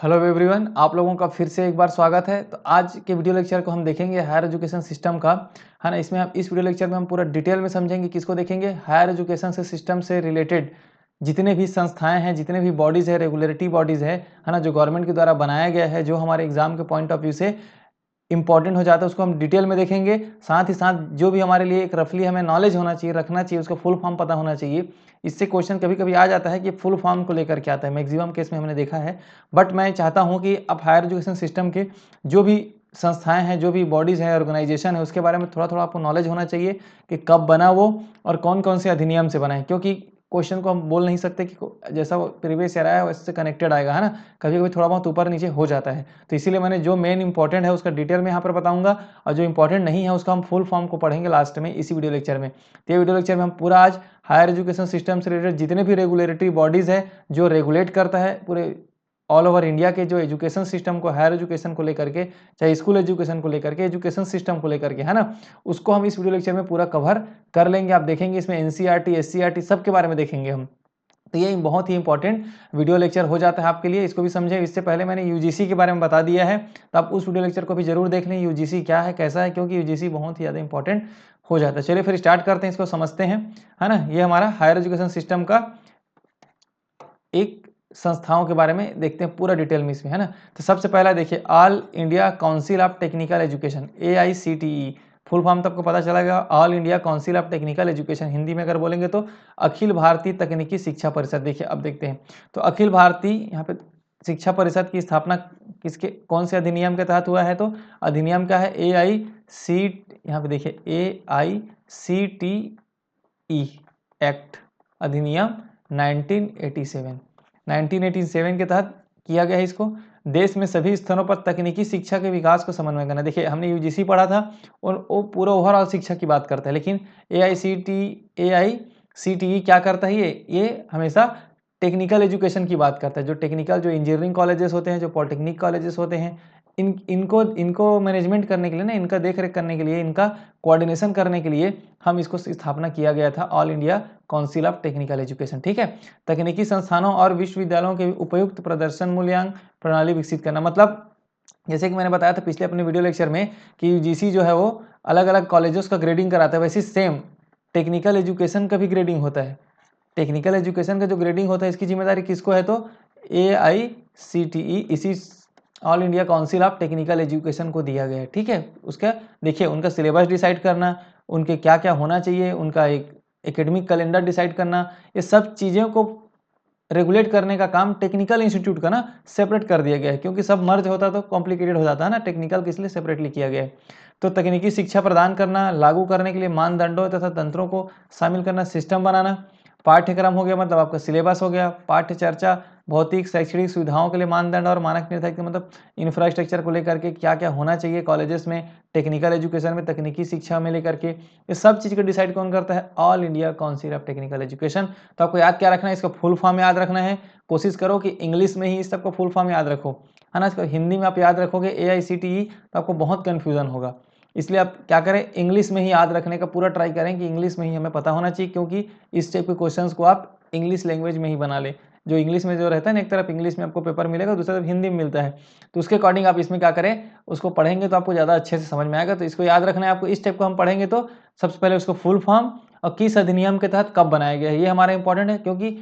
Hello everyone, आप लोगों का फिर से एक बार स्वागत है। तो आज के वीडियो लेक्चर को हम देखेंगे हायर एजुकेशन सिस्टम का, है ना। इसमें हम इस वीडियो लेक्चर में हम पूरा डिटेल में समझेंगे। किसको देखेंगे? हायर एजुकेशन से सिस्टम से रिलेटेड जितने भी संस्थाएं हैं, जितने भी बॉडीज़ है, रेगुलेटरी बॉडीज़ है ना, जो गवर्नमेंट के द्वारा बनाया गया है, जो हमारे एग्जाम के पॉइंट ऑफ व्यू से इंपॉर्टेंट हो जाता है, उसको हम डिटेल में देखेंगे। साथ ही साथ जो भी हमारे लिए एक रफली हमें नॉलेज होना चाहिए, रखना चाहिए, उसका फुल फॉर्म पता होना चाहिए। इससे क्वेश्चन कभी कभी आ जाता है कि फुल फॉर्म को लेकर के आता है, मैक्सिमम केस में हमने देखा है। बट मैं चाहता हूं कि अब हायर एजुकेशन सिस्टम के जो भी संस्थाएं हैं, जो भी बॉडीज़ हैं, ऑर्गेनाइजेशन है, उसके बारे में थोड़ा थोड़ा आपको नॉलेज होना चाहिए कि कब बना वो और कौन कौन से अधिनियम से बना है। क्योंकि क्वेश्चन को हम बोल नहीं सकते कि जैसा वो प्रीवियस ईयर आया वैसे कनेक्टेड आएगा, है ना। कभी कभी थोड़ा बहुत ऊपर नीचे हो जाता है। तो इसीलिए मैंने जो मेन इंपॉर्टेंट है उसका डिटेल में यहाँ पर बताऊंगा, और जो इंपॉर्टेंट नहीं है उसका हम फुल फॉर्म को पढ़ेंगे लास्ट में इसी वीडियो लेक्चर में। तो ये वीडियो लेक्चर में हम पूरा आज हायर एजुकेशन सिस्टम से रिलेटेड जितने भी रेगुलेटरी बॉडीज़ है जो रेगुलेट करता है पूरे ऑल ओवर इंडिया के जो एजुकेशन सिस्टम को, हायर एजुकेशन को लेकर के, चाहे स्कूल एजुकेशन को लेकर के, एजुकेशन सिस्टम को लेकर के, है ना, उसको हम इस वीडियो लेक्चर में पूरा कवर कर लेंगे। आप देखेंगे इसमें एनसीईआरटी, एससीईआरटी सब के बारे में देखेंगे हम। तो ये बहुत ही इंपॉर्टेंट वीडियो लेक्चर हो जाता है आपके लिए, इसको भी समझें। इससे पहले मैंने यूजीसी के बारे में बता दिया है, तो आप उस वीडियो लेक्चर को भी जरूर देख लें, यूजीसी क्या है, कैसा है, क्योंकि यूजीसी बहुत ही ज़्यादा इंपॉर्टेंट हो जाता है। चलिए फिर स्टार्ट करते हैं, इसको समझते हैं, है ना। ये हमारा हायर एजुकेशन सिस्टम का एक संस्थाओं के बारे में देखते हैं पूरा डिटेल में इसमें, है ना। तो सबसे पहला देखिए, all India council of technical education, AICTE। Full form तो आपको पता चला गया, all India council of technical education. Hindi में अगर बोलेंगे तो अखिल भारतीय तकनीकी शिक्षा परिषद। देखिए अब देखते हैं, तो अखिल भारतीय यहाँ पे शिक्षा परिषद की स्थापना किसके, कौन से अधिनियम के तहत हुआ है? तो अधिनियम क्या है? यहाँ पे देखिए AICTE एक्ट, अधिनियम 1987। 1987 के तहत किया गया है इसको। देश में सभी स्तरों पर तकनीकी शिक्षा के विकास को समन्वय करना। देखिए हमने यूजीसी पढ़ा था और वो पूरा ओवरऑल शिक्षा की बात करता है, लेकिन AICTE क्या करता है? ये हमेशा टेक्निकल एजुकेशन की बात करता है। जो टेक्निकल, जो इंजीनियरिंग कॉलेजेस होते हैं, जो पॉलिटेक्निक कॉलेजेस होते हैं, इनको मैनेजमेंट करने के लिए ना, इनका देख रेख करने के लिए, इनका कोऑर्डिनेशन करने के लिए हम इसको स्थापना किया गया था, all India council of technical education. ठीक है, तकनीकी संस्थानों और विश्वविद्यालयों के उपयुक्त प्रदर्शन मूल्यांकन प्रणाली विकसित करना। मतलब जैसे कि मैंने बताया था पिछले अपने वीडियो लेक्चर में कि यूजीसी जो है वो अलग अलग कॉलेजेस का ग्रेडिंग कराता है, वैसे सेम टेक्निकल एजुकेशन का भी ग्रेडिंग होता है। टेक्निकल एजुकेशन का जो ग्रेडिंग होता है इसकी जिम्मेदारी किसको है? तो AICTE, इसी all India council of technical education को दिया गया है। ठीक है, उसका देखिए उनका सिलेबस डिसाइड करना, उनके क्या क्या होना चाहिए, उनका एक एकेडमिक कैलेंडर डिसाइड करना, ये सब चीज़ों को रेगुलेट करने का काम टेक्निकल इंस्टीट्यूट का ना सेपरेट कर दिया गया है। क्योंकि सब मर्ज होता तो कॉम्प्लिकेटेड हो जाता है ना, टेक्निकल किस लिए सेपरेटली किया गया है। तो तकनीकी शिक्षा प्रदान करना, लागू करने के लिए मानदंडों तथा तंत्रों को शामिल करना, सिस्टम बनाना। पाठ्यक्रम हो गया, मतलब आपका सिलेबस हो गया। पाठ्य चर्चा, भौतिक शैक्षणिक सुविधाओं के लिए मानदंड और मानक निर्धारित, मतलब इंफ्रास्ट्रक्चर को लेकर के क्या क्या होना चाहिए कॉलेजेस में, टेक्निकल एजुकेशन में, तकनीकी शिक्षा में लेकर के, ये सब चीज़ को डिसाइड कौन करता है? All India council of technical education. तो आपको याद क्या रखना है? इसका फुल फॉर्म याद रखना है। कोशिश करो कि इंग्लिश में ही इस सबका फुल फॉर्म याद रखो, है ना। इसको हिंदी में आप याद रखोगे AICTE तो आपको बहुत कन्फ्यूजन होगा। इसलिए आप क्या करें, इंग्लिश में ही याद रखने का पूरा ट्राई करें कि इंग्लिश में ही हमें पता होना चाहिए, क्योंकि इस टाइप के क्वेश्चंस को आप इंग्लिश लैंग्वेज में ही बना ले। जो इंग्लिश में जो रहता है ना, एक तरफ इंग्लिश में आपको पेपर मिलेगा, दूसरी तरफ हिंदी में मिलता है, तो उसके अकॉर्डिंग आप इसमें क्या करें, उसको पढ़ेंगे तो आपको ज़्यादा अच्छे से समझ में आएगा। तो इसको याद रखना है आपको। इस टाइप को हम पढ़ेंगे तो सबसे पहले उसको फुल फॉर्म और किस अधिनियम के तहत कब बनाया गया है, ये हमारा इंपॉर्टेंट है। क्योंकि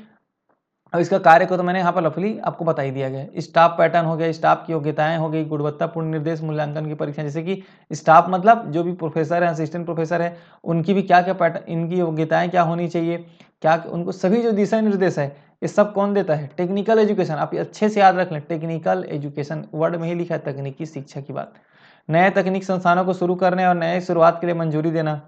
अब इसका कार्य को तो मैंने यहाँ पर रफली आपको बता ही दिया गया है। स्टाफ पैटर्न हो गया, स्टाफ की योग्यताएं हो गई, गुणवत्तापूर्ण निर्देश मूल्यांकन की परीक्षा, जैसे कि स्टाफ मतलब जो भी प्रोफेसर है, असिस्टेंट प्रोफेसर है, उनकी भी क्या क्या पैटर्न, इनकी योग्यताएं क्या होनी चाहिए, क्या उनको सभी जो दिशा निर्देश है, ये सब कौन देता है? Technical education. आप अच्छे से याद रख लें, टेक्निकल एजुकेशन वर्ड में ही लिखा है, तकनीकी शिक्षा की बात। नए तकनीक संस्थानों को शुरू करने और नए शुरुआत के लिए मंजूरी देना,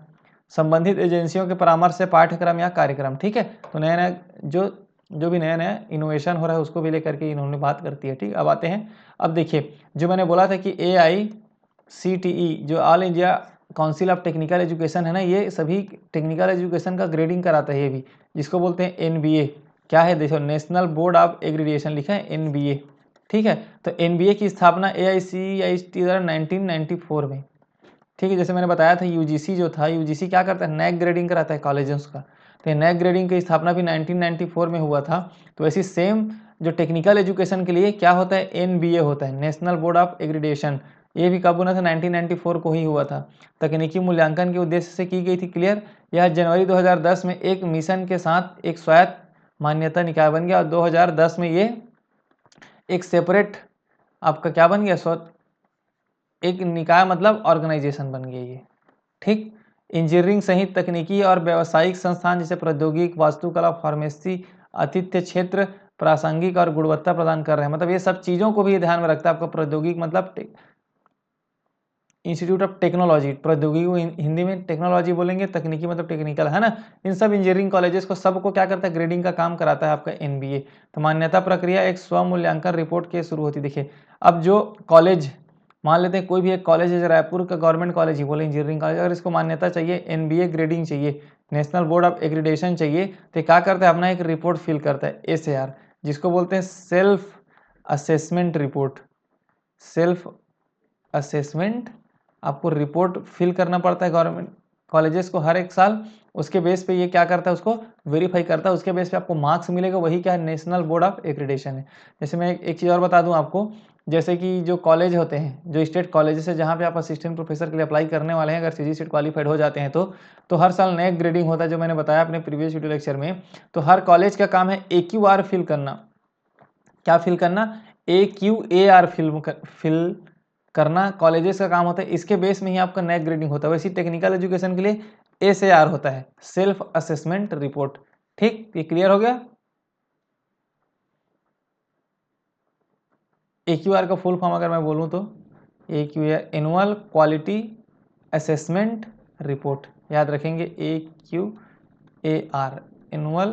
संबंधित एजेंसियों के परामर्श से पाठ्यक्रम या कार्यक्रम। ठीक है, तो नया नया जो भी नया नया इनोवेशन हो रहा है उसको भी लेकर के इन्होंने बात करती है। ठीक, अब आते हैं, अब देखिए जो मैंने बोला था कि AICTE जो all India council of technical education है ना, ये सभी टेक्निकल एजुकेशन का ग्रेडिंग कराता है। ये भी जिसको बोलते हैं NBA। क्या है देखो, नेशनल बोर्ड ऑफ एग्रीडिएशन लिखा है NBA। ठीक है, तो NBA की स्थापना AICTE द्वारा 1994 में। ठीक है, जैसे मैंने बताया था यूजीसी जो था, यूजीसी क्या करता है? नैक ग्रेडिंग कराता है कॉलेजेस का। तो नैक ग्रेडिंग की स्थापना भी 1994 में हुआ था। तो ऐसी सेम जो टेक्निकल एजुकेशन के लिए क्या होता है, NBA होता है, नेशनल बोर्ड ऑफ एक्रीडिटेशन। ये भी कब बना था, 1994 को ही हुआ था। तकनीकी मूल्यांकन के उद्देश्य से की गई थी क्लियर। यह जनवरी 2010 में एक मिशन के साथ एक स्वायत्त मान्यता निकाय बन गया और 2010 में ये एक सेपरेट आपका क्या बन गया, एक निकाय मतलब ऑर्गेनाइजेशन बन गया ये। ठीक, इंजीनियरिंग सहित तकनीकी और व्यावसायिक संस्थान जैसे प्रौद्योगिक, वास्तुकला, फार्मेसी, आतिथ्य क्षेत्र प्रासंगिक और गुणवत्ता प्रदान कर रहे हैं। मतलब ये सब चीज़ों को भी ध्यान में रखता है आपका प्रौद्योगिक मतलब इंस्टीट्यूट ऑफ टेक्नोलॉजी, प्रौद्योगिकी को हिंदी में टेक्नोलॉजी बोलेंगे, तकनीकी मतलब टेक्निकल, है ना। इन सब इंजीनियरिंग कॉलेजेस को सबको क्या करता है, ग्रेडिंग का काम कराता है आपका NBA। तो मान्यता प्रक्रिया एक स्व मूल्यांकन रिपोर्ट के शुरू होती। देखिए अब जो कॉलेज मान लेते हैं, कोई भी एक कॉलेज है, रायपुर का गवर्नमेंट कॉलेज ही बोले इंजीनियरिंग कॉलेज, अगर इसको मान्यता चाहिए, NBA ग्रेडिंग चाहिए, नेशनल बोर्ड ऑफ एक्रीडिटेशन चाहिए, तो क्या करता है, अपना एक रिपोर्ट फिल करता है, SAR, जिसको बोलते हैं self assessment report. Self assessment आपको रिपोर्ट फिल करना पड़ता है गवर्नमेंट कॉलेजेस को हर एक साल। उसके बेस पे ये क्या करता है, उसको वेरीफाई करता है, उसके बेस पे आपको मार्क्स मिलेगा, वही क्या है, नेशनल बोर्ड ऑफ एक्रीडिटेशन है। जैसे मैं एक चीज़ और बता दूं आपको, जैसे कि जो कॉलेज होते हैं, जो स्टेट कॉलेजेस है, जहाँ पे आप असिस्टेंट प्रोफेसर के लिए अप्लाई करने वाले हैं, अगर CG सेट क्वालिफाइड हो जाते हैं तो हर साल नया ग्रेडिंग होता है, जो मैंने बताया अपने प्रीवियस वीडियो लेक्चर में। तो हर कॉलेज का काम है AQR फिल करना। क्या फिल करना, AQAR फिल करना कॉलेजेस का काम होता है। इसके बेस में ही आपका नया ग्रेडिंग होता है। वैसे टेक्निकल एजुकेशन के लिए SAR होता है, सेल्फ असेसमेंट रिपोर्ट। ठीक, ये क्लियर हो गया। AQR का फुल फॉर्म अगर मैं बोलूं तो AQAR annual quality assessment report, याद रखेंगे, AQAR annual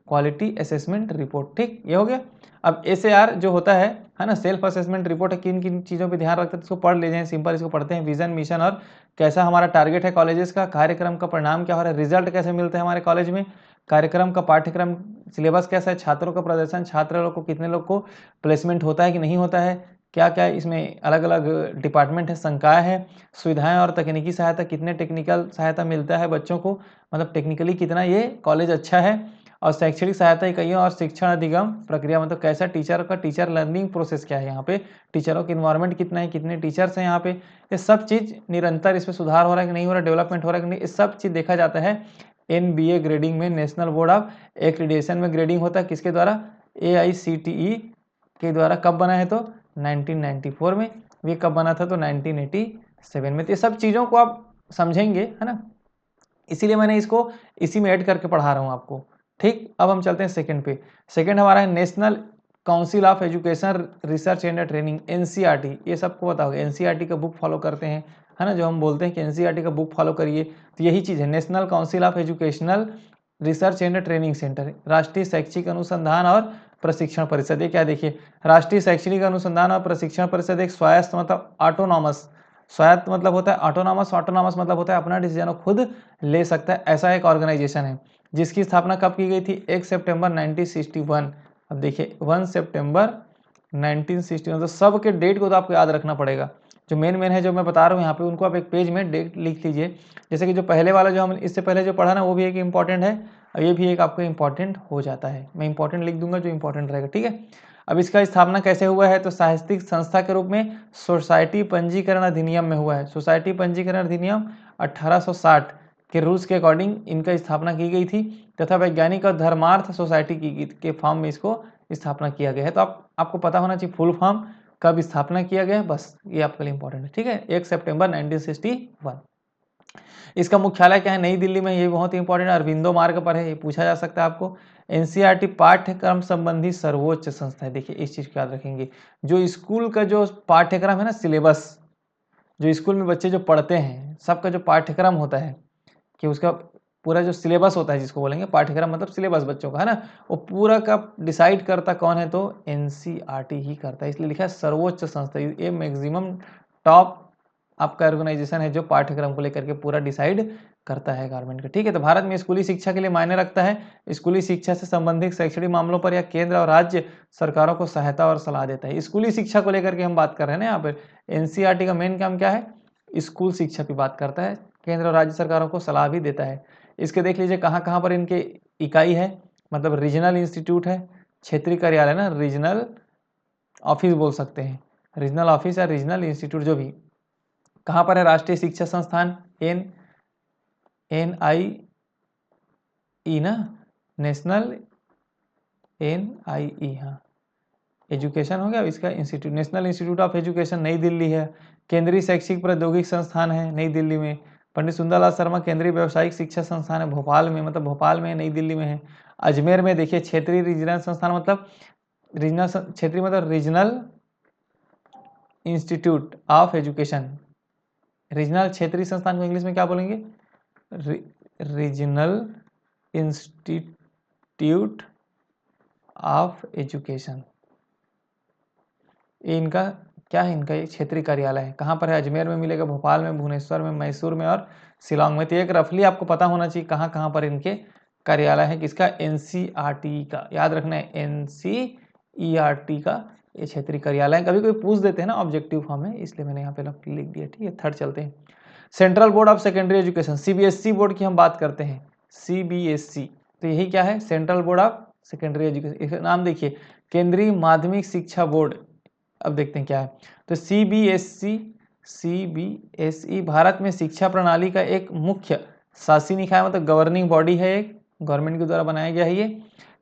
quality assessment report. ठीक, ये हो गया। अब SAR जो होता है ना, सेल्फ असेसमेंट रिपोर्ट है, किन किन चीज़ों पे ध्यान रखते हैं, इसको पढ़ लीजिए सिंपल। इसको पढ़ते हैं, विजन, मिशन और कैसा हमारा टारगेट है कॉलेजेस का, कार्यक्रम का परिणाम क्या हो रहा है, रिजल्ट कैसे मिलते हैं हमारे कॉलेज में, कार्यक्रम का पाठ्यक्रम सिलेबस कैसा है, छात्रों का प्रदर्शन, छात्र लोग को कितने लोग को प्लेसमेंट होता है कि नहीं होता है, क्या क्या इसमें अलग अलग डिपार्टमेंट है, संकाय है, सुविधाएं और तकनीकी सहायता, कितने टेक्निकल सहायता मिलता है बच्चों को, मतलब टेक्निकली कितना ये कॉलेज अच्छा है, और शैक्षणिक सहायता इकाइयों और शिक्षण अधिगम प्रक्रिया, मतलब कैसा टीचर का टीचर लर्निंग प्रोसेस क्या है, यहाँ पे टीचरों का इन्वायरमेंट कितना है, कितने टीचर्स हैं यहाँ पे, ये सब चीज़ निरंतर इसमें सुधार हो रहा है कि नहीं हो रहा है, डेवलपमेंट हो रहा है कि नहीं, ये सब चीज़ देखा जाता है NBA ग्रेडिंग में। नेशनल बोर्ड ऑफ एक्रीडिटेशन में ग्रेडिंग होता है किसके द्वारा, AICTE के द्वारा। कब बना है तो 1994 में। ये कब बना था तो 1987 में। तो ये सब चीज़ों को आप समझेंगे, है ना, इसीलिए मैंने इसको इसी में ऐड करके पढ़ा रहा हूँ आपको। ठीक, अब हम चलते हैं सेकंड पे। सेकंड हमारा है national council of education research and training, NCERT। ये सबको पता होगा, NCERT का बुक फॉलो करते हैं, है ना, जो हम बोलते हैं कि NCERT का बुक फॉलो करिए, तो यही चीज़ है, national council of educational research and training centre, राष्ट्रीय शैक्षिक अनुसंधान और प्रशिक्षण परिषद। ये क्या, देखिए, राष्ट्रीय शैक्षणिक अनुसंधान और प्रशिक्षण परिषद एक स्वायत्त मतलब ऑटोनॉमस, स्वायत्त मतलब होता है ऑटोनॉमस, ऑटोनॉमस मतलब होता है अपना डिसीजन खुद ले सकता है, ऐसा एक ऑर्गेनाइजेशन है, जिसकी स्थापना कब की गई थी, 1 सितंबर 1961। अब देखिए 1 सितंबर 1961, तो सब के डेट को तो आपको याद रखना पड़ेगा। जो मेन मेन है जो मैं बता रहा हूँ यहाँ पे, उनको आप एक पेज में डेट लिख लीजिए। जैसे कि जो पहले वाला जो हम इससे पहले जो पढ़ा ना, वो भी एक इंपॉर्टेंट है, और ये भी एक आपको इंपॉर्टेंट हो जाता है। मैं इंपॉर्टेंट लिख दूंगा जो इंपॉर्टेंट रहेगा, ठीक है। अब इसका स्थापना कैसे हुआ है तो साहित्यिक संस्था के रूप में सोसाइटी पंजीकरण अधिनियम में हुआ है। सोसाइटी पंजीकरण अधिनियम 1860 के रूल्स के अकॉर्डिंग इनका स्थापना की गई थी, तथा वैज्ञानिक और धर्मार्थ सोसाइटी के फॉर्म में इसको स्थापना किया गया है। तो आपको पता होना चाहिए फुल फॉर्म, कब स्थापना किया गया, बस ये आपके लिए इंपॉर्टेंट है, ठीक है, 1 सितंबर 1961। इसका मुख्यालय क्या है, नई दिल्ली में, ये बहुत ही इंपॉर्टेंट है, अरविंदो मार्ग पर है, ये पूछा जा सकता है आपको। NCERT पाठ्यक्रम संबंधी सर्वोच्च संस्था है। देखिए इस चीज को याद रखेंगे, जो स्कूल का जो पाठ्यक्रम है ना, सिलेबस, जो स्कूल में बच्चे जो पढ़ते हैं, सबका जो पाठ्यक्रम होता है, कि उसका पूरा जो सिलेबस होता है, जिसको बोलेंगे पाठ्यक्रम मतलब सिलेबस बच्चों का, है ना, वो पूरा का डिसाइड करता कौन है तो NCERT ही करता है। इसलिए लिखा है सर्वोच्च संस्था, ये मैक्सिमम टॉप आपका ऑर्गेनाइजेशन है जो पाठ्यक्रम को लेकर के पूरा डिसाइड करता है गवर्नमेंट का, ठीक है। तो भारत में स्कूली शिक्षा के लिए मायने रखता है, स्कूली शिक्षा से संबंधित शैक्षणिक मामलों पर या केंद्र और राज्य सरकारों को सहायता और सलाह देता है। स्कूली शिक्षा को लेकर के हम बात कर रहे हैं ना यहाँ पर, NCERT का मेन काम क्या है, स्कूल शिक्षा की बात करता है, केंद्र और राज्य सरकारों को सलाह भी देता है। इसके देख लीजिए कहाँ कहाँ पर इनके इकाई है, मतलब रीजनल इंस्टीट्यूट है, क्षेत्रीय कार्यालय ना, रीजनल ऑफिस बोल सकते हैं, रीजनल ऑफिस या रीजनल इंस्टीट्यूट जो भी। कहाँ पर है? राष्ट्रीय शिक्षा संस्थान NIE ना, नेशनल NIE, हाँ एजुकेशन हो गया। इसका institute national institute of education नई दिल्ली है। केंद्रीय शैक्षिक प्रौद्योगिक संस्थान है नई दिल्ली में। पंडित सुंदरलाल शर्मा केंद्रीय व्यावसायिक शिक्षा संस्थान है भोपाल में, मतलब भोपाल में, नई दिल्ली में है। अजमेर में देखिए क्षेत्रीय रीजनल संस्थान, मतलब रीजनल क्षेत्रीय मतलब regional institute of education. Regional क्षेत्रीय संस्थान को इंग्लिश में क्या बोलेंगे? Regional institute of education. ये इनका क्या है? इनका ये क्षेत्रीय कार्यालय है। कहाँ पर है? अजमेर में मिलेगा, भोपाल में, भुवनेश्वर में, मैसूर में और शिलांग में। तो एक रफली आपको पता होना चाहिए कहाँ कहाँ पर इनके कार्यालय है। किसका? NCERT का, याद रखना है NCERT का ये क्षेत्रीय कार्यालय है। कभी कोई पूछ देते हैं ना ऑब्जेक्टिव फॉर्म में, इसलिए मैंने यहाँ पे लिख दिया। ठीक है, थर्ड चलते हैं। Central board of secondary education, CBSE board की हम बात करते हैं, CBSE। तो यही क्या है? Central board of secondary education. इसका नाम देखिए, केंद्रीय माध्यमिक शिक्षा बोर्ड। अब देखते हैं क्या है। तो CBSE भारत में शिक्षा प्रणाली का एक मुख्य शासी निकाय, मतलब गवर्निंग बॉडी है, एक गवर्नमेंट के द्वारा बनाया गया है ये।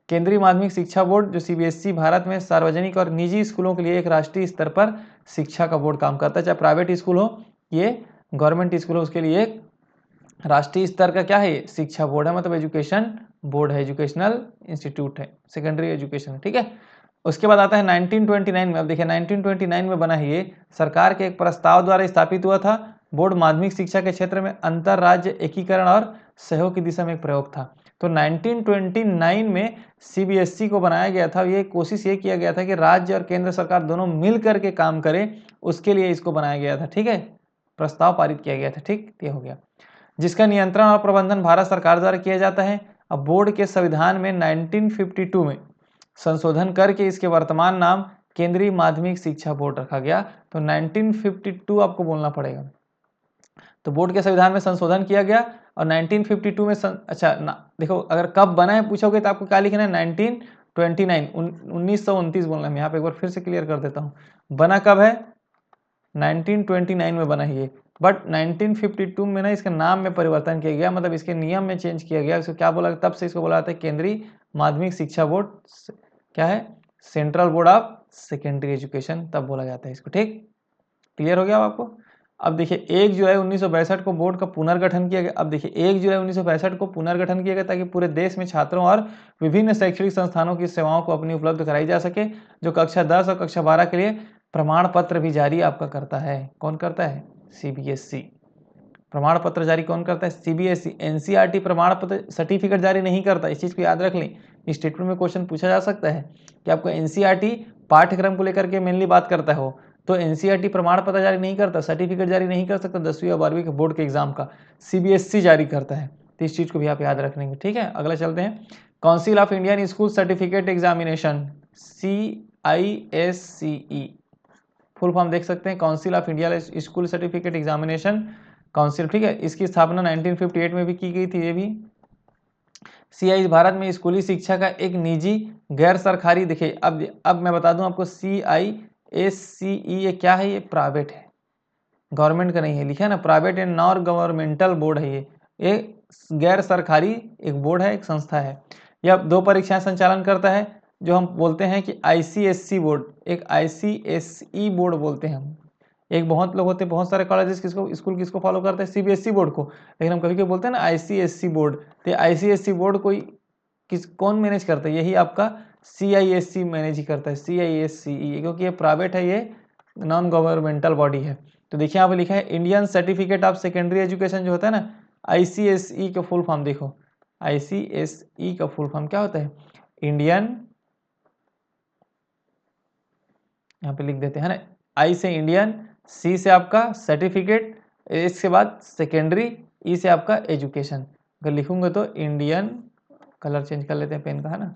केंद्रीय माध्यमिक शिक्षा बोर्ड जो CBSE भारत में सार्वजनिक और निजी स्कूलों के लिए एक राष्ट्रीय स्तर पर शिक्षा का बोर्ड काम करता है। चाहे प्राइवेट स्कूल हो, ये गवर्नमेंट स्कूल हो, उसके लिए एक राष्ट्रीय स्तर का क्या है? शिक्षा बोर्ड है, मतलब एजुकेशन बोर्ड है, एजुकेशनल इंस्टीट्यूट है, सेकेंडरी एजुकेशन। ठीक है, उसके बाद आता है 1929 में। अब देखिए 1929 में बना है ये, सरकार के एक प्रस्ताव द्वारा स्थापित हुआ था। बोर्ड माध्यमिक शिक्षा के क्षेत्र में अंतर राज्य एकीकरण और सहयोग की दिशा में एक प्रयोग था। तो 1929 में CBSE को बनाया गया था। ये कोशिश ये किया गया था कि राज्य और केंद्र सरकार दोनों मिल करके काम करें, उसके लिए इसको बनाया गया था। ठीक है, प्रस्ताव पारित किया गया था। ठीक, ये हो गया, जिसका नियंत्रण और प्रबंधन भारत सरकार द्वारा किया जाता है। अब बोर्ड के संविधान में 1952 में संशोधन करके इसके वर्तमान नाम केंद्रीय माध्यमिक शिक्षा बोर्ड रखा गया। तो 1952 आपको बोलना पड़ेगा। तो बोर्ड के संविधान में संशोधन किया गया और 1952 में देखो अगर कब बना है पूछोगे तो आपको क्या लिखना है? 1929, 1929 बोलना है। मैं यहाँ पे एक बार फिर से क्लियर कर देता हूँ, बना कब है? 1929 में बना है ये, बट 1952 में ना इसके नाम में परिवर्तन किया गया, मतलब इसके नियम में चेंज किया गया। इसको क्या बोला? तब से इसको बोला जाता है केंद्रीय माध्यमिक शिक्षा बोर्ड, क्या है? Central board of secondary education, तब बोला जाता है इसको। ठीक, क्लियर हो गया आपको? अब देखिए 1 जुलाई 1962 को बोर्ड का पुनर्गठन किया गया। अब देखिए 1 जुलाई 1962 को पुनर्गठन किया गया ताकि पूरे देश में छात्रों और विभिन्न शैक्षणिक संस्थानों की सेवाओं को अपनी उपलब्ध कराई जा सके, जो कक्षा 10 और कक्षा 12 के लिए प्रमाण पत्र भी जारी आपका करता है। कौन करता है? CBSE। प्रमाण पत्र जारी कौन करता है? CBSE। NCERT प्रमाण पत्र सर्टिफिकेट जारी नहीं करता, इस चीज़ को याद रख लें। स्टेटमेंट में क्वेश्चन पूछा जा सकता है कि आपको NCERT पाठ्यक्रम को लेकर के मेनली बात करता हो, तो NCERT प्रमाण पत्र जारी नहीं करता, सर्टिफिकेट जारी नहीं कर सकता 10वीं और 12वीं के बोर्ड के एग्जाम का, CBSE जारी करता है। तो इस चीज़ को भी आप याद रख लेंगे। ठीक है, अगला चलते हैं। Council of Indian school certificate examination, CISCE full form देख सकते हैं, council of India school certificate examination council. ठीक है, इसकी स्थापना 1958 में भी की गई थी। ये भी CISCE भारत में स्कूली शिक्षा का एक निजी गैर सरकारी, देखिए अब मैं बता दूं आपको, CISCE ये क्या है? ये प्राइवेट है, गवर्नमेंट का नहीं है, लिखा है ना, private and non governmental board है ये गैर सरकारी एक बोर्ड है, एक संस्था है। यह 2 परीक्षाएं संचालन करता है, जो हम बोलते हैं कि ICSE बोर्ड, एक ICSE बोर्ड बोलते हैं हम। एक बहुत लोग होते हैं, बहुत सारे कॉलेजेस किसको, स्कूल किसको फॉलो करते हैं? CBSE बोर्ड को, लेकिन हम कभी कभी बोलते हैं ना ICSE बोर्ड। तो ICSE बोर्ड कोई कौन मैनेज करता है? यही आपका CISCE मैनेज ही करता है, CISCE, क्योंकि ये प्राइवेट है, ये नॉन गवर्नमेंटल बॉडी है। तो देखिए यहाँ पे लिखा है Indian certificate of secondary education जो होता है ना, ICSE का फुल फॉर्म देखो, ICSE का फुल फॉर्म क्या होता है? इंडियन, यहाँ पे लिख देते हैं ना, I से इंडियन, C से आपका सर्टिफिकेट, इसके बाद सेकेंडरी, E से आपका एजुकेशन। अगर लिखूंगे तो इंडियन, कलर चेंज कर लेते हैं पेन का, है ना,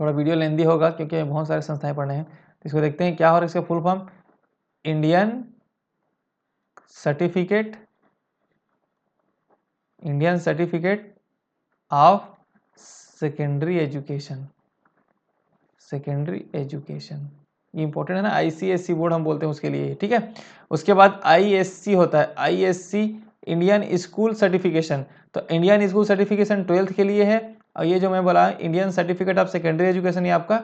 थोड़ा वीडियो लेंदी होगा क्योंकि बहुत सारे संस्थाएं पढ़ रहे हैं। तो इसको देखते हैं क्या हो रहा है इसका full form, Indian certificate, Indian certificate of secondary education, secondary education ये इंपॉर्टेंट है ना, आईसीएससी बोर्ड हम बोलते हैं उसके लिए, ठीक है। उसके बाद आईएससी होता है, आईएससी इंडियन स्कूल सर्टिफिकेशन, तो इंडियन स्कूल सर्टिफिकेशन 12th के लिए है, और ये जो मैं बोला Indian certificate of secondary education ये आपका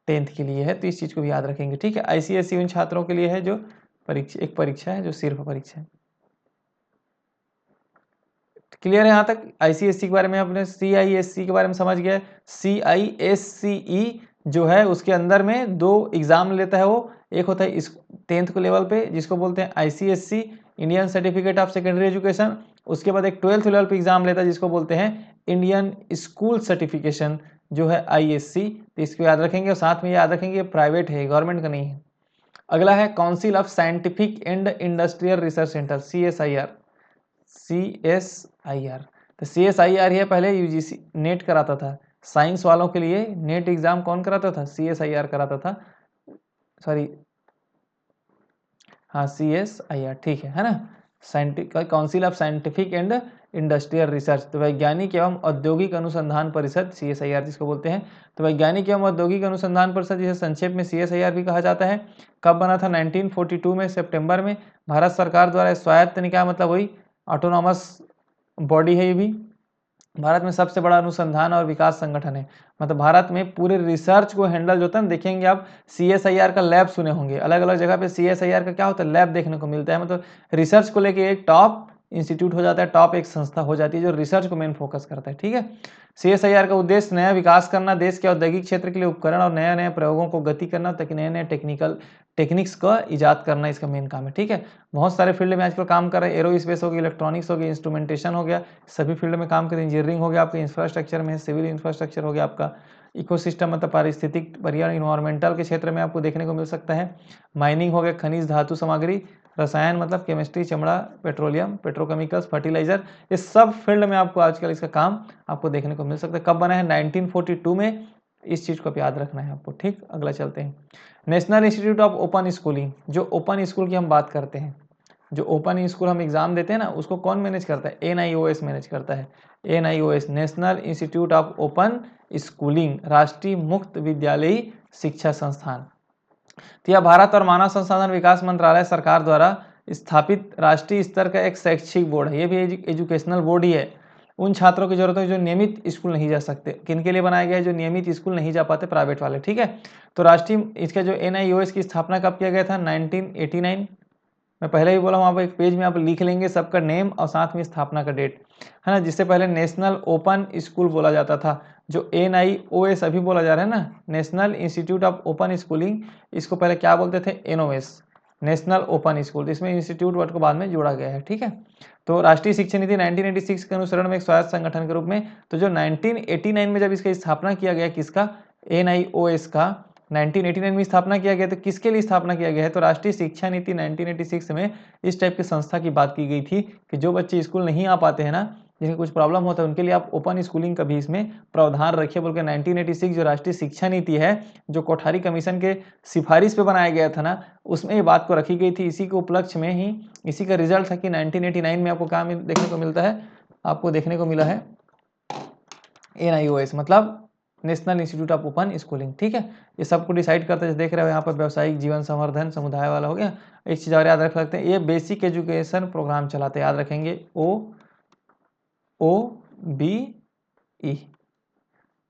10th के लिए है, तो इस चीज़ को भी याद रखेंगे, ठीक है। आईसीएससी उन छात्रों के लिए है जो एक परीक्षा है जो सिर्फ परीक्षा है। क्लियर है यहाँ तक? आईसीएससी के बारे में आपने, सीआईएससी के बारे में समझ गया। सीआईएससीई जो है उसके अंदर में 2 एग्जाम लेता है वो, एक होता है इस 10th को लेवल पे जिसको बोलते हैं ICSC Indian certificate of secondary education, उसके बाद एक 12th लेवल पे एग्जाम लेता है जिसको बोलते हैं इंडियन स्कूल सर्टिफिकेशन जो है आईएससी, तो इसको याद रखेंगे। और साथ में याद रखेंगे प्राइवेट है, गवर्नमेंट का नहीं है। अगला है council of scientific and industrial research centre, CSIR, CSIR, तो CSIR ये पहले यूजीसी नेट कराता था, साइंस वालों के लिए नेट एग्जाम कौन कराता था? CSIR कराता था, सॉरी हाँ CSIR, ठीक है ना। Scientific council of scientific and industrial research, तो वैज्ञानिक एवं औद्योगिक अनुसंधान परिषद CSIR जिसको बोलते हैं, तो वैज्ञानिक एवं औद्योगिक अनुसंधान परिषद जिसे संक्षेप में CSIR भी कहा जाता है। कब बना था? 1942 में सितंबर में। भारत सरकार द्वारा स्वायत्त निकाय, मतलब वही ऑटोनॉमस बॉडी है ये भी। भारत में सबसे बड़ा अनुसंधान और विकास संगठन है, मतलब भारत में पूरे रिसर्च को हैंडल जो होता है ना, देखेंगे आप CSIR का लैब सुने होंगे, अलग अलग जगह पे CSIR का क्या होता है? लैब देखने को मिलता है, मतलब रिसर्च को लेके एक टॉप इंस्टीट्यूट हो जाता है, टॉप एक संस्था हो जाती है जो रिसर्च को मेन फोकस करता है, ठीक है। CSIR का उद्देश्य नया विकास करना, देश के औद्योगिक क्षेत्र के लिए उपकरण और नए नए प्रयोगों को गति करना, ताकि नए नए टेक्निक्स का इजाद करना इसका मेन काम है, ठीक है। बहुत सारे फील्ड में आजकल काम कर रहे हैं, एरोस्पेस हो गया, इलेक्ट्रॉनिक्स हो गया, इंस्ट्रूमेंटेशन हो गया, सभी फील्ड में काम करें। इंजीनियरिंग हो गया आपका, इंफ्रास्ट्रक्चर में सिविल इंफ्रास्ट्रक्चर हो गया आपका, इकोसिस्टम मतलब पारिस्थितिक पर्यावरण इन्वायरमेंटल के क्षेत्र में आपको देखने को मिल सकता है। माइनिंग हो गया, खनिज धातु सामग्री, रसायन मतलब केमिस्ट्री, चमड़ा, पेट्रोलियम, पेट्रोकेमिकल्स, फर्टिलाइजर, ये सब फील्ड में आपको आजकल इसका काम आपको देखने को मिल सकता है। कब बना है? 1942 में, इस चीज़ को आप याद रखना है आपको, ठीक। अगला चलते हैं, national institute of open schooling, जो ओपन स्कूल की हम बात करते हैं, जो ओपन स्कूल हम एग्जाम देते हैं ना, उसको कौन मैनेज करता है? NIOS मैनेज करता है, NIOS national institute of open schooling, राष्ट्रीय मुक्त विद्यालयी शिक्षा संस्थान। तो यह भारत और मानव संसाधन विकास मंत्रालय सरकार द्वारा स्थापित राष्ट्रीय स्तर का एक शैक्षिक बोर्ड है, ये भी एजुकेशनल बोर्ड ही है। उन छात्रों की जरूरत है जो नियमित स्कूल नहीं जा सकते, किन के लिए बनाया गया है? जो नियमित स्कूल नहीं जा पाते, प्राइवेट वाले, ठीक है। तो राष्ट्रीय इसका जो NIOS की स्थापना कब किया गया था? 1989। मैं पहले भी बोला हूँ, आप एक पेज में आप लिख लेंगे सबका नेम और साथ में स्थापना का डेट, है ना। जिससे पहले नेशनल ओपन स्कूल बोला जाता था, जो NIOS अभी बोला जा रहा है ना, national institute of open schooling, इसको पहले क्या बोलते थे? NOS, नेशनल ओपन स्कूल, इसमें इंस्टीट्यूट वर्ड को बाद में जोड़ा गया है, ठीक है। तो राष्ट्रीय शिक्षा नीति 1986 के अनुसरण में एक स्वायत्त संगठन के रूप में, तो जो 1989 में जब इसका स्थापना किया गया, किसका? NIOS का 1989 में स्थापना किया गया, तो किसके लिए स्थापना किया गया है? तो राष्ट्रीय शिक्षा नीति 1986 में इस टाइप की संस्था की बात की गई थी कि जो बच्चे स्कूल नहीं आ पाते हैं ना, जिन्हें कुछ प्रॉब्लम होता है, उनके लिए आप ओपन स्कूलिंग का भी इसमें प्रावधान रखिए बोल के 1986 जो राष्ट्रीय शिक्षा नीति है, जो कोठारी कमीशन के सिफारिश पे बनाया गया था ना, उसमें ये बात को रखी गई थी। इसी के उपलक्ष्य में ही, इसी का रिजल्ट था कि 1989 में आपको क्या देखने को मिलता है? आपको देखने को मिला है NIOS, मतलब national institute of open schooling, ठीक है। ये सबको डिसाइड करते हैं, देख रहे हो यहाँ पर व्यावसायिक जीवन संवर्धन समुदाय वाला हो गया। एक चीज़ और याद रख सकते हैं, ये बेसिक एजुकेशन प्रोग्राम चलाते हैं, याद रखेंगे, OBE,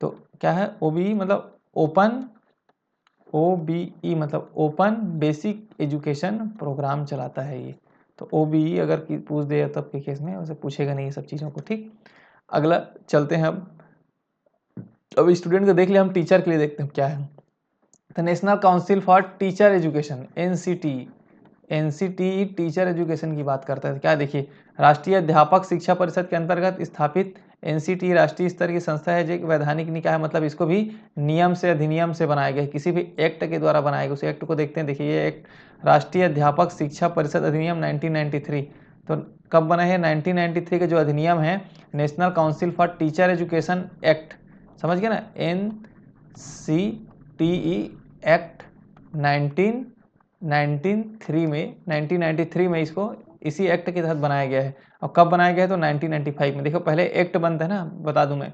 तो क्या है OBE? मतलब ओपन, OBE मतलब ओपन बेसिक एजुकेशन प्रोग्राम चलाता है ये। तो OBE अगर पूछ दे तब के केस में, उसे पूछेगा नहीं ये सब चीज़ों को, ठीक। अगला चलते हैं, अब स्टूडेंट को देख लिया, हम टीचर के लिए देखते हैं क्या है। तो national council for teacher education, NCTE teacher education की बात करता है। तो क्या देखिए, राष्ट्रीय अध्यापक शिक्षा परिषद के अंतर्गत स्थापित NCTE राष्ट्रीय स्तर की संस्था है, जो एक वैधानिक निकाय है, मतलब इसको भी नियम से, अधिनियम से बनाया गया है, किसी भी एक्ट के द्वारा बनाया गया। उस एक्ट को देखते हैं, देखिए ये एक्ट राष्ट्रीय अध्यापक शिक्षा परिषद अधिनियम 1993। तो कब बना है? 1993 का जो अधिनियम है, national council for teacher education act, समझ गए ना, NCTE एक्ट 1993 में इसको इसी एक्ट के तहत बनाया गया है। और कब बनाया गया है? तो 1995 में। देखो पहले एक्ट बनता है ना, बता दूं मैं,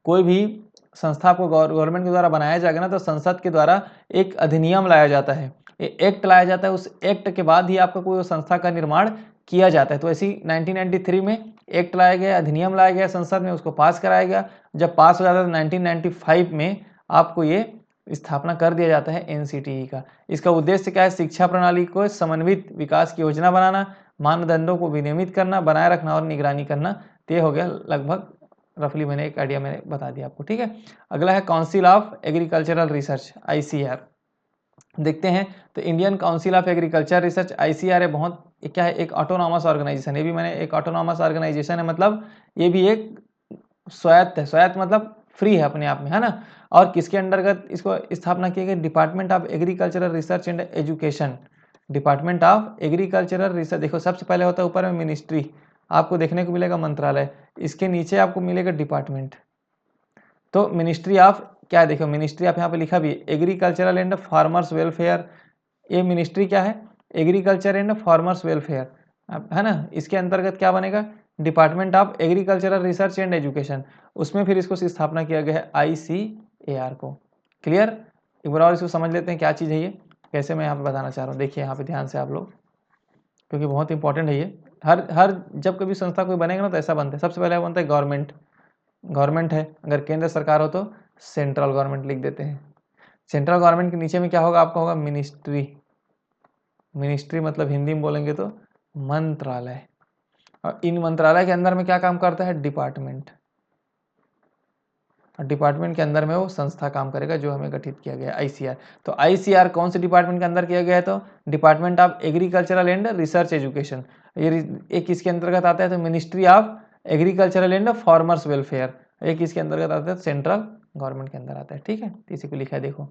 कोई भी संस्था आपको गवर्नमेंट के द्वारा बनाया जाएगा ना, तो संसद के द्वारा एक अधिनियम लाया जाता है, एक्ट लाया जाता है। उस एक्ट के बाद ही आपका कोई संस्था का निर्माण किया जाता है। तो ऐसी 1993 में एक्ट लाया गया, अधिनियम लाया गया संसद में, उसको पास कराया गया। जब पास हो जाता है तो 1995 में आपको ये स्थापना कर दिया जाता है एनसीटीई का। इसका उद्देश्य क्या है? शिक्षा प्रणाली को समन्वित विकास की योजना बनाना, मानदंडों को विनियमित करना, बनाए रखना और निगरानी करना। तो ये हो गया लगभग रफली, मैंने एक आइडिया मैंने बता दिया आपको, ठीक है। अगला है council of agricultural research, ICR। देखते हैं तो Indian council of agriculture research, ICR है, बहुत क्या है, एक ऑटोनॉमस ऑर्गेनाइजेशन। ये भी मैंने एक ऑटोनॉमस ऑर्गेनाइजेशन है, मतलब ये भी एक स्वायत्त है। स्वायत्त मतलब फ्री है अपने आप में, है ना। और किसके अंतर्गत इसको स्थापना की गई? Department of agricultural research and education. Department of agricultural research, देखो सबसे पहले होता है ऊपर में मिनिस्ट्री, आपको देखने को मिलेगा मंत्रालय, इसके नीचे आपको मिलेगा डिपार्टमेंट। तो मिनिस्ट्री ऑफ क्या है, देखो मिनिस्ट्री ऑफ यहाँ पे लिखा भी है एग्रीकल्चरल एंड फार्मर्स वेलफेयर। ये मिनिस्ट्री क्या है? एग्रीकल्चर एंड फार्मर्स वेलफेयर, है ना। इसके अंतर्गत क्या बनेगा? Department of agricultural research and education. उसमें फिर इसको स्थापना किया गया है ICAR को। क्लियर? एक बार और इसको समझ लेते हैं क्या चीज़ है ये, कैसे मैं यहाँ पे बताना चाह रहा हूँ। देखिए यहाँ पे ध्यान से आप लोग, क्योंकि बहुत इंपॉर्टेंट है ये। हर जब कभी संस्था कोई बनेगा ना तो ऐसा बनता है। सबसे पहले बनता है गवर्नमेंट, गवर्नमेंट है, अगर केंद्र सरकार हो तो सेंट्रल गवर्नमेंट लिख देते हैं। सेंट्रल गवर्नमेंट के नीचे में क्या होगा? आपका होगा मिनिस्ट्री। मिनिस्ट्री मतलब हिंदी में बोलेंगे तो मंत्रालय। और इन मंत्रालय के अंदर में क्या काम करता है? डिपार्टमेंट। और डिपार्टमेंट के अंदर में वो संस्था काम करेगा जो हमें गठित किया गया है, ICR। तो ICR कौन से डिपार्टमेंट के अंदर किया गया है? तो department of agricultural and research education. ये किसके अंतर्गत आता है? तो ministry of agricultural and farmers welfare. ये किसके अंतर्गत आता है? सेंट्रल गवर्नमेंट के अंदर आता है, ठीक है। इसी को लिखा है देखो।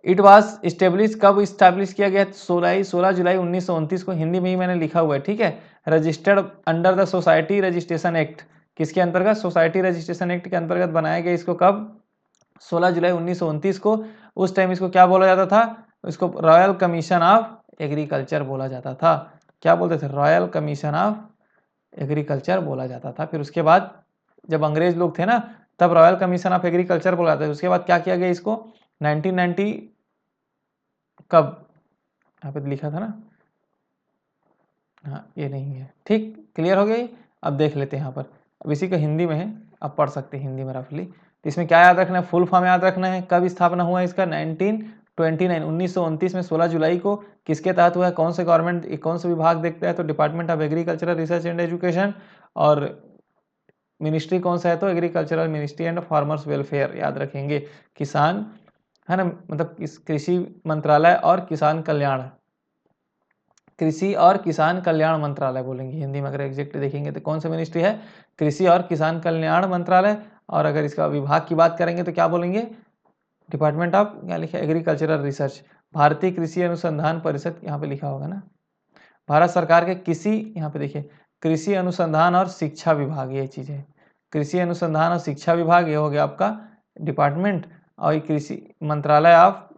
इट वॉज इस्टेब्लिश, कब इस्टेब्लिश किया गया? 16 जुलाई 1929 को। हिंदी में ही मैंने लिखा हुआ है, ठीक है। Registered under the society registration act. किसके अंतर्गत? सोसाइटी रजिस्ट्रेशन एक्ट के अंतर्गत बनाया गया। इसको कब? 16 जुलाई 1929 को। उस टाइम इसको क्या बोला जाता था? इसको रॉयल कमीशन ऑफ एग्रीकल्चर बोला जाता था। क्या बोलते थे? रॉयल कमीशन ऑफ एग्रीकल्चर बोला जाता था। फिर उसके बाद जब अंग्रेज लोग थे ना, तब रॉयल कमीशन ऑफ एग्रीकल्चर बोला जाता था। उसके बाद क्या किया गया? इसको 1990 कब, यहाँ पे लिखा था ना, हाँ ये नहीं है, ठीक। क्लियर हो गई? अब देख लेते हैं यहाँ पर। अब इसी का हिंदी में है, आप पढ़ सकते हैं हिंदी में रफली। तो इसमें क्या याद रखना है? फुल फॉर्म याद रखना है। कब स्थापना हुआ है इसका? 1929 में 16 जुलाई को। किसके तहत हुआ है? कौन से गवर्नमेंट, कौन से विभाग देखता है? तो department of agricultural research and education. और मिनिस्ट्री कौन सा है? तो agricultural ministry and farmers welfare, याद रखेंगे। किसान, है ना, मतलब कृषि मंत्रालय और किसान कल्याण, कृषि और किसान कल्याण मंत्रालय बोलेंगे हिंदी में। अगर एग्जैक्ट देखेंगे तो कौन सा मिनिस्ट्री है? कृषि और किसान कल्याण मंत्रालय। और अगर इसका विभाग की बात करेंगे तो क्या बोलेंगे? डिपार्टमेंट ऑफ, क्या लिखा है? Agricultural research. भारतीय कृषि अनुसंधान परिषद, यहाँ पे लिखा होगा ना, भारत सरकार के किसी, यहाँ पे देखिए कृषि अनुसंधान और शिक्षा विभाग, ये चीज़ है। कृषि अनुसंधान और शिक्षा विभाग, ये हो गया आपका डिपार्टमेंट। और कृषि मंत्रालय ऑफ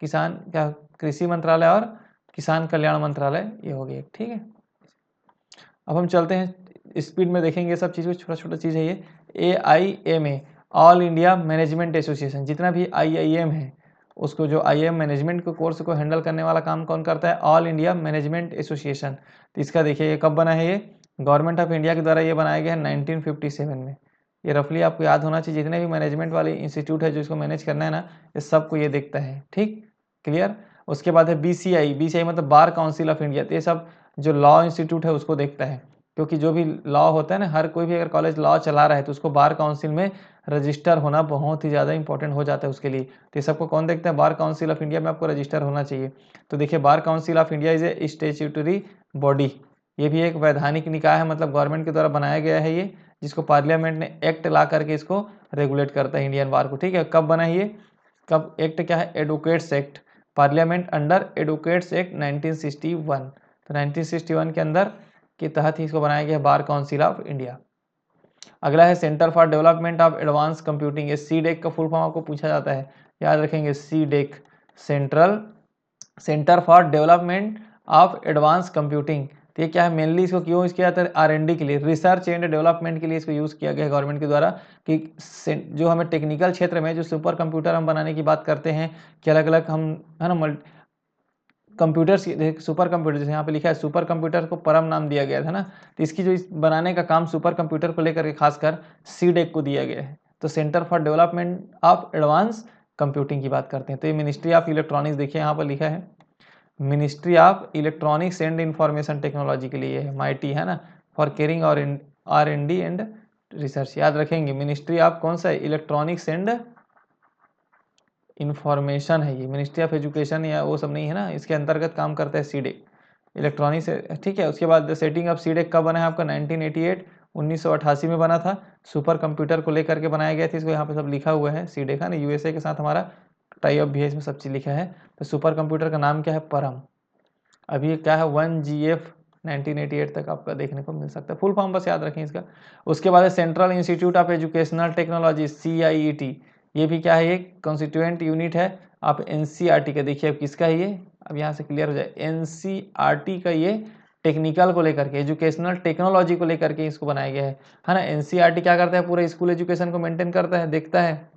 किसान, क्या, कृषि मंत्रालय और किसान कल्याण मंत्रालय, ये हो गया, ठीक है। अब हम चलते हैं स्पीड में, देखेंगे सब चीज़ को, छोटा छोटा चीज़ है ये। AIMA, all India management association. जितना भी IIM है, उसको जो IIM मैनेजमेंट के कोर्स को हैंडल करने वाला काम कौन करता है? All India management association. तो इसका देखिए ये कब बना है? ये गवर्नमेंट ऑफ इंडिया के द्वारा ये बनाया गया है 1957 में। ये रफली आपको याद होना चाहिए। जितने भी मैनेजमेंट वाले इंस्टीट्यूट है जो इसको मैनेज करना है ना, ये सबको ये देखता है, ठीक। क्लियर? उसके बाद है BCI मतलब बार काउंसिल ऑफ इंडिया। तो ये सब जो लॉ इंस्टीट्यूट है उसको देखता है, क्योंकि जो भी लॉ होता है ना, हर कोई भी अगर कॉलेज लॉ चला रहा है तो उसको बार काउंसिल में रजिस्टर होना बहुत ही ज़्यादा इंपॉर्टेंट हो जाता है उसके लिए। तो ये सबको कौन देखता है? बार काउंसिल ऑफ इंडिया में आपको रजिस्टर होना चाहिए। तो देखिए, bar council of India is a statutory body. ये भी एक वैधानिक निकाय है, मतलब गवर्नमेंट के द्वारा बनाया गया है ये, जिसको पार्लियामेंट ने एक्ट ला करके इसको रेगुलेट करता है इंडियन बार को, ठीक है। कब बना है ये? कब? एक्ट क्या है? Advocates act, parliament under advocates act 1961। तो 1961 के अंदर के तहत ही इसको बनाया गया बार काउंसिल ऑफ इंडिया। अगला है centre for development of advance computing. ये CDEC का फुल फॉर्म आपको पूछा जाता है, याद रखेंगे। CDEC, centre for development of advance computing. तो ये क्या है, मेनली इसको क्यों यूज़ किया जाता है, R&D के लिए, रिसर्च एंड डेवलपमेंट के लिए इसको यूज़ किया गया है गवर्नमेंट के द्वारा, कि जो हमें टेक्निकल क्षेत्र में जो सुपर कंप्यूटर हम बनाने की बात करते हैं, कि अलग अलग हम है ना कंप्यूटर्स, सुपर कंप्यूटर जैसे यहाँ पे लिखा है सुपर कंप्यूटर को परम नाम दिया गया था ना, तो इसकी जो इस बनाने का काम सुपर कंप्यूटर को लेकर के खासकर सीडेक को दिया गया है। तो centre for development of advance computing की बात करते हैं। तो ये मिनिस्ट्री ऑफ इलेक्ट्रॉनिक्स, देखिए यहाँ पर लिखा है ministry of electronics and information technology के लिए है, माइटी है ना, फॉर केयरिंग और R&D एंड रिसर्च, याद रखेंगे। मिनिस्ट्री ऑफ कौन सा है, इलेक्ट्रॉनिक्स एंड इंफॉर्मेशन है ये, मिनिस्ट्री ऑफ एजुकेशन या वो सब नहीं है ना, इसके अंतर्गत काम करता है सीडेक, इलेक्ट्रॉनिक्स, ठीक है। उसके बाद सेटिंग ऑफ सीडेक कब बना है आपका, 1988 1988 में बना था, सुपर कंप्यूटर को लेकर के बनाया गया था। इसको यहाँ पे सब लिखा हुआ है, सीडेक है ना, USA के साथ हमारा टाई अप भी है, इसमें सब चीज़ लिखा है। तो सुपर कंप्यूटर का नाम क्या है, परम। अभी क्या है 1GF 1988 तक आपका देखने को मिल सकता है, फुल फॉर्म बस याद रखें इसका। उसके बाद central institute of educational technology CIET, ये भी क्या है, ये कॉन्स्टिट्यूएंट यूनिट है आप NCERT का, देखिए अब किसका है ये, अब यहाँ से क्लियर हो जाए, NCERT का ये टेक्निकल को लेकर के, एजुकेशनल टेक्नोलॉजी को लेकर के इसको बनाया गया है ना। NCERT क्या करता है, पूरा स्कूल एजुकेशन को मेंटेन करता है, देखता है,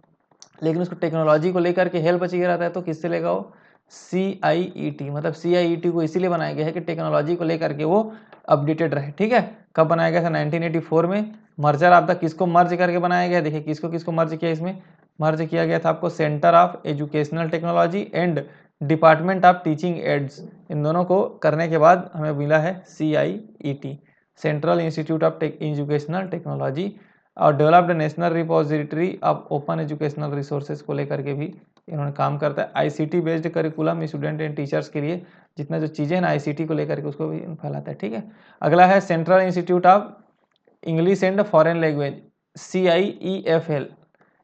लेकिन उसको टेक्नोलॉजी को लेकर के हेल्प चाहिए रहता है, तो किससे लेगा वो, CIET, मतलब CIET को इसीलिए बनाया गया है कि टेक्नोलॉजी को लेकर के वो अपडेटेड रहे, ठीक है। कब बनाया गया था, 1984 में। मर्जर ऑफ द, किसको मर्ज करके बनाया गया, देखिए किसको किसको मर्ज किया, इसमें मर्ज किया गया था आपको center of educational technology and department of teaching aids, इन दोनों को करने के बाद हमें मिला है CIET, central institute of educational technology, और developed national repository of open educational resources को लेकर के भी इन्होंने काम करता है। ICT based curriculum student and teachers के लिए जितना जो चीज़ें हैं ना ICT को लेकर के उसको भी फैलाता है, ठीक है। अगला है central institute of English and foreign language CIEFL,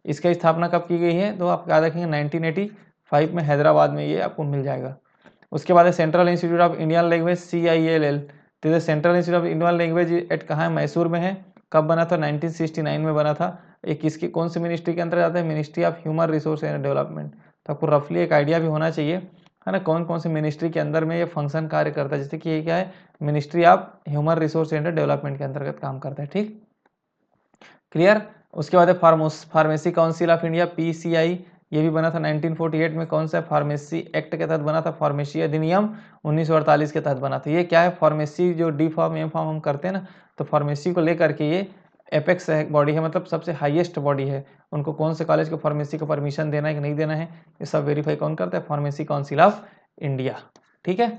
इसका स्थापना कब की गई है, तो आप याद रखेंगे 1985 में हैदराबाद में ये आपको मिल जाएगा। उसके बाद है central institute of Indian language CILL, तो central institute of Indian language eight कहाँ है, मैसूर में है। कब बना था, 1969 में बना था। ये किसकी कौन सी मिनिस्ट्री के अंदर आता है, ministry of human resource and development. तो आपको रफली एक आइडिया भी होना चाहिए है ना, कौन कौन सी मिनिस्ट्री के अंदर में ये फंक्शन कार्य करता है, जैसे कि ये क्या है, ministry of human resource and development के अंतर्गत काम करता है, ठीक, क्लियर। उसके बाद है pharmacy council of India PCI, ये भी बना था 1948 में, कौन सा, फार्मेसी एक्ट के तहत बना था, फार्मेसी अधिनियम 1948 के तहत बना था। ये क्या है, फार्मेसी जो D फार्म M फार्म हम करते हैं ना, तो फार्मेसी को लेकर के ये एपेक्स बॉडी है, मतलब सबसे हाईएस्ट बॉडी है, उनको कौन से कॉलेज को फार्मेसी को परमिशन देना है कि नहीं देना है, ये सब वेरीफाई कौन करता है, फार्मेसी काउंसिल ऑफ इंडिया, ठीक है।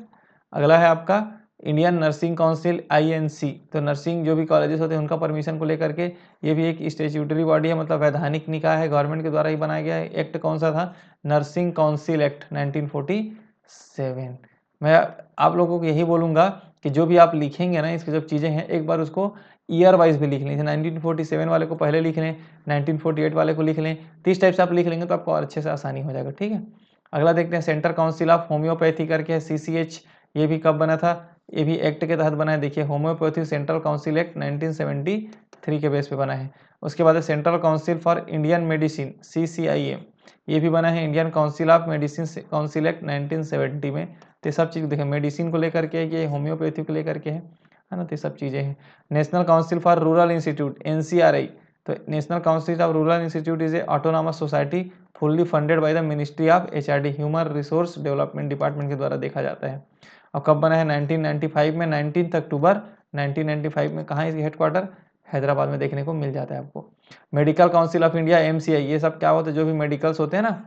अगला है आपका इंडियन नर्सिंग काउंसिल INC, तो नर्सिंग जो भी कॉलेजेस होते हैं उनका परमिशन को लेकर के ये भी एक स्टेच्यूटरी बॉडी है, मतलब वैधानिक निकाय है, गवर्नमेंट के द्वारा ही बनाया गया है। एक्ट कौन सा था, नर्सिंग काउंसिल एक्ट 1947। मैं आप लोगों को यही बोलूँगा कि जो भी आप लिखेंगे ना, इसकी जब चीज़ें हैं एक बार उसको ईयर वाइज भी लिख लें, 1947 वाले को पहले लिख लें, 1948 वाले को लिख लें, 30 टाइप से आप लिख लेंगे तो आपको और अच्छे से आसानी हो जाएगा, ठीक है। अगला देखते हैं सेंटर काउंसिल ऑफ होम्योपैथी करके है CCH, ये भी कब बना था, ये भी एक्ट के तहत बना है, देखिए होम्योपैथी सेंट्रल काउंसिल एक्ट 1973 के बेस पे बना है। उसके बाद central council for Indian medicine CCIM, ये भी बना है Indian council of medicine council act 1970 में। तो सब चीज़ देखिए मेडिसिन को लेकर के, ये होम्योपैथी को लेकर के है ना, तो सब चीज़ें हैं। National council for rural institute NCRI, तो national council of rural institute is a autonomous society fully funded by the ministry of HRD, human resource development department के द्वारा देखा जाता है। और कब बना है, 1995 में, 19 अक्टूबर 1995 में। कहाँ इसकी हेडक्वार्टर, हैदराबाद में देखने को मिल जाता है आपको। Medical council of India MCI, ये सब क्या होता है, जो भी मेडिकल्स होते हैं ना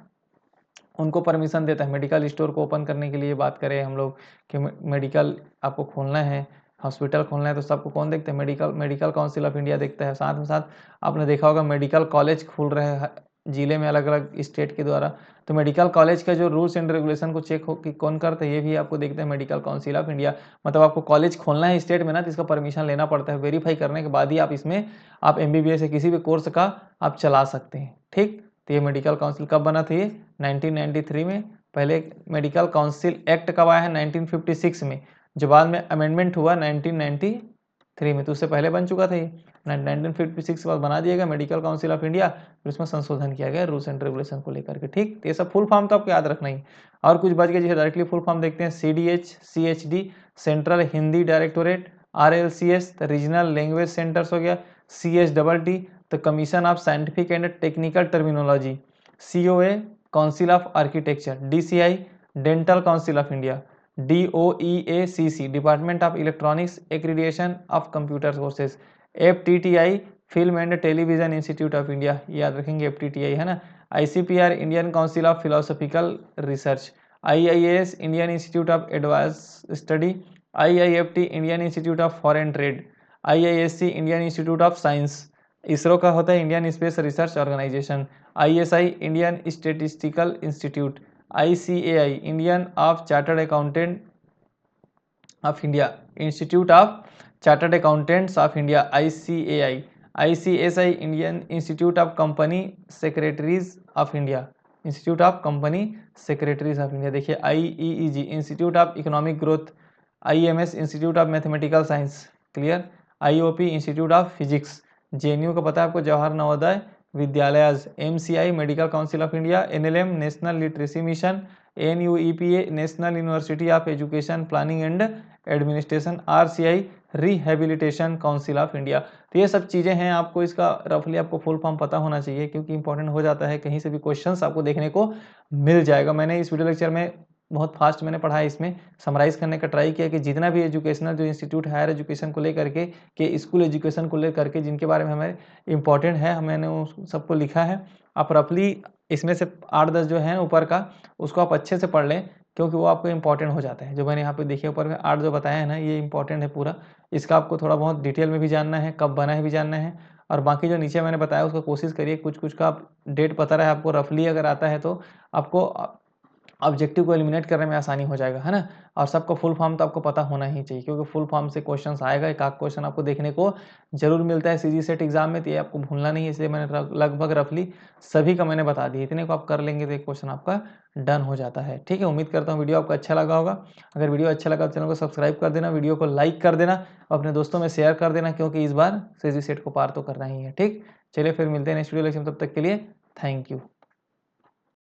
उनको परमिशन देता है। मेडिकल स्टोर को ओपन करने के लिए बात करें हम लोग कि मेडिकल आपको खोलना है, हॉस्पिटल खोलना है, तो सबको कौन देखते हैं, मेडिकल काउंसिल ऑफ इंडिया देखता है। साथ में साथ आपने देखा होगा मेडिकल कॉलेज खुल रहे हैं जिले में अलग अलग स्टेट के द्वारा, तो मेडिकल कॉलेज का जो रूल्स एंड रेगुलेशन को चेक हो कि कौन करता है, ये भी आपको देखते हैं मेडिकल काउंसिल ऑफ इंडिया। मतलब आपको कॉलेज खोलना है स्टेट में ना, तो इसका परमिशन लेना पड़ता है, वेरीफाई करने के बाद ही आप इसमें आप MBBS या किसी भी कोर्स का आप चला सकते हैं, ठीक। तो ये मेडिकल काउंसिल कब बना था, ये 1993 में। पहले मेडिकल काउंसिल एक्ट कब आया है, 1956 में, जो बाद में अमेंडमेंट हुआ 1990 3 में, तो उससे पहले बन चुका था ये 1956 के बाद बना दिया गया मेडिकल काउंसिल ऑफ इंडिया, फिर उसमें संशोधन किया गया रूल्स एंड रेगुलेशन को लेकर के। ठीक, तो ये सब फुल फॉर्म तो आपको याद रखना ही। और कुछ बच गया, जैसे डायरेक्टली फुल फॉर्म देखते हैं, CDH CHD central Hindi directorate, RLCS तो रीजनल लैंग्वेज सेंटर्स हो गया, CHDD तो commission of scientific and technical terminology, COA council of architecture, DCI dental council of India, DOEACC department of electronics accreditation of computer courses, FTTI film and television institute of India, याद रखेंगे FTTI है ना, ICPR Indian council of philosophical research, IIAS Indian institute of advance study, IIFT Indian institute of foreign trade, IISc Indian institute of science, ISRO का होता है Indian space research organisation, ISI Indian statistical institute, ICAI Indian of chartered accountant of India, institute of chartered accountants of India ICAI, ICSI Indian institute of company secretaries of India, institute of company secretaries of India. देखिए IEEG institute of economic growth, IMS institute of mathematical science, clear, IOP institute of physics, JNU का पता है आपको Jawahar Navodaya Vidyalaya, MCI medical council of India, NLM national literacy mission, NUEPA national university of education planning and administration, RCI rehabilitation council of India. तो ये सब चीज़ें हैं, आपको इसका रफली आपको फुल फॉर्म पता होना चाहिए, क्योंकि इंपॉर्टेंट हो जाता है, कहीं से भी क्वेश्चंस आपको देखने को मिल जाएगा। मैंने इस वीडियो लेक्चर में बहुत फास्ट मैंने पढ़ा है, इसमें समराइज़ करने का ट्राई किया कि जितना भी एजुकेशनल जो इंस्टीट्यूट हायर एजुकेशन को लेकर के स्कूल एजुकेशन को लेकर के जिनके बारे में हमें इंपॉर्टेंट है, मैंने उस सबको लिखा है। आप रफली इसमें से 8-10 जो है ऊपर का उसको आप अच्छे से पढ़ लें, क्योंकि वो आपको इंपॉर्टेंट हो जाता है। जो मैंने यहाँ पे देखिए ऊपर में 8 जो बताया है ना, ये इंपॉर्टेंट है पूरा, इसका आपको थोड़ा बहुत डिटेल में भी जानना है, कब बना है भी जानना है, और बाकी जो नीचे मैंने बताया उसका कोशिश करिए कुछ कुछ का आप डेट पता रहे आपको, रफली अगर आता है तो आपको ऑब्जेक्टिव को एलिमिनेट करने में आसानी हो जाएगा, है ना। और सबका फुल फॉर्म तो आपको पता होना ही चाहिए, क्योंकि फुल फॉर्म से क्वेश्चंस आएगा, एक आध क्वेश्चन आपको देखने को जरूर मिलता है सीजी सेट एग्जाम में, तो ये आपको भूलना नहीं है, इसलिए मैंने लगभग रफली सभी का मैंने बता दिया। इतने को आप कर लेंगे तो एक क्वेश्चन आपका डन हो जाता है। ठीक है, उम्मीद करता हूँ वीडियो आपको अच्छा लगा होगा। अगर वीडियो अच्छा लगा तो चैनल को सब्सक्राइब कर देना, वीडियो को लाइक कर देना, अपने दोस्तों में शेयर कर देना, क्योंकि इस बार सीजी सेट को पार तो करना ही है। ठीक, चलिए फिर मिलते हैं नेक्स्ट वीडियो लेक्चर, तब तक के लिए थैंक यू।